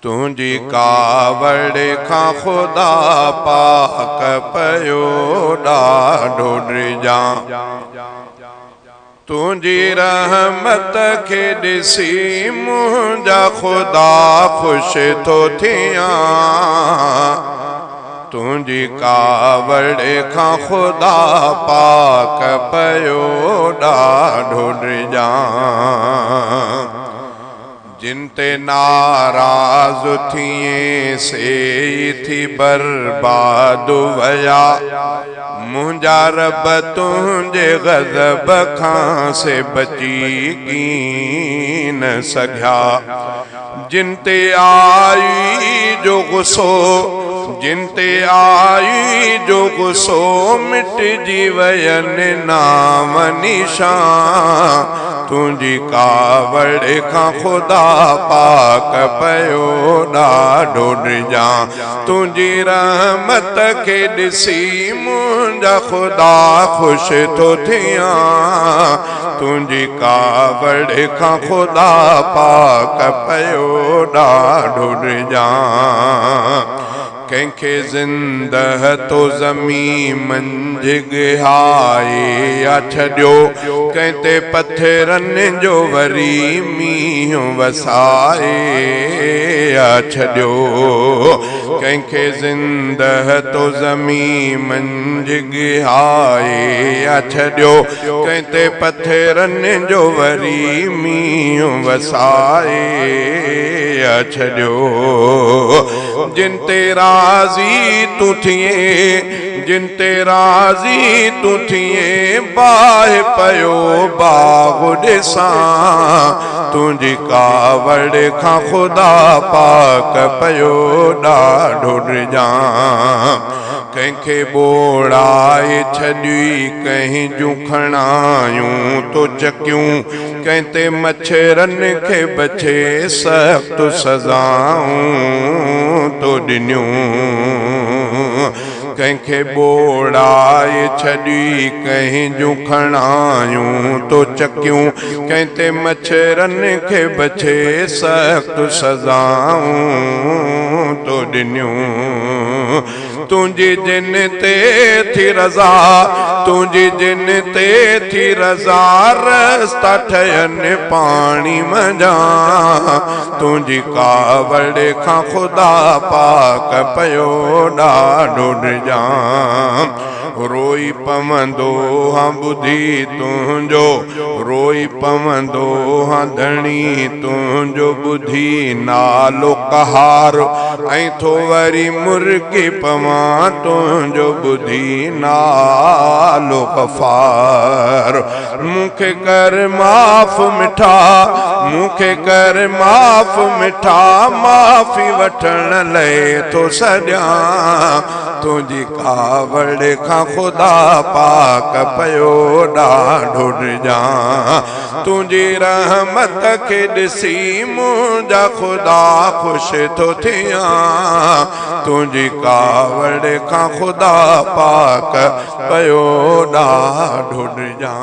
तुझी कावड़ खां खुदा पाक पयो ॾाढो ड्रिजां। तुझी रहमत खे ॾिसी मुंहिंजा खुदा ख़ुश थो थियां। तुझी कावड़ खां खुदा पाक पयो ॾाढो ड्रिजां। जिन ते नाराज़ थिए से थी बर्बाद वया। मुंहिंजा रब तुझे गज़ब खां से बची न सघिया। जिन ते आई जो गुस्सो, जिन ते आई जो गुस्सो मिटजी वयनि नाम निशान। तुझी कावड़ खां खुदा पाक पयो ॾाढो ड्रिजां। तुझी रहमत खे ॾिसी मुंहिंजा खुदा ख़ुश थो थियां। तुझी कावड़ खां खुदा पाक पयो ॾाढो ड्रिजां। कंहिंखे ज़िंदह तो ज़मी मंझि गिहाए या छॾियो। कंहिं ते पत्थरनि जो वरी मींहुं वसाए या छॾियो। कंहिंखे ज़िंदह तो ज़मी मंझि गिहाए या छॾियो। कंहिं ते पत्थरनि जो वरी मींहुं वसाए या छॾियो। जिन ते राज़ी तू थिए, जिन ते राज़ी तू थिए बाहि पयो बाग़ ॾिसां। तुझी कावड़ खां खुदा पाक पयो ॾाढो ड्रिजां। कंहिंखे ॿोड़ाए छॾी कंहिं जूं खणायूं तो चकियूं। कंहिं ते मच्छरनि खे बचे सख़्त सज़ाऊं तो ॾिनियूं। कंहिंखे ॿोड़ाए छॾी कंहिं जूं खणायूं तो चकियूं। कंहिं ते मच्छरनि खे बचे सख़्त सज़ाऊं तो ॾिनियूं। तुझी जिन ते थी रज़ा, तुझी जिन ते थी रज़ा रस्ता ठहनि पाणी मंझां। तुझी कावड़ खां खुदा पाक पयो ॾाढो ड्रिजां। रोई पवंदो हाँ ॿुधी तुंहिंजो, रोई पवंदो हाँ धणी तुंहिंजो ॿुधी नालो कहार। ऐं थो वरी मुर्गी पवां तुंहिंजो ॿुधी नालो गफ़ार। मूंखे कर माफ़ मिठा, मूंखे कर माफ़ मिठा, माफ़ी वठण लाइ थो सॼां। तुझी कावड़ खां खुदा पाक पयो ॾाढो ड्रिजां। तुझी रहमत खे ॾिसी मुंहिंजा खुदा ख़ुश थो थियां। तुझी कावड़ खां खुदा पाक पयो ॾाढो ड्रिजां।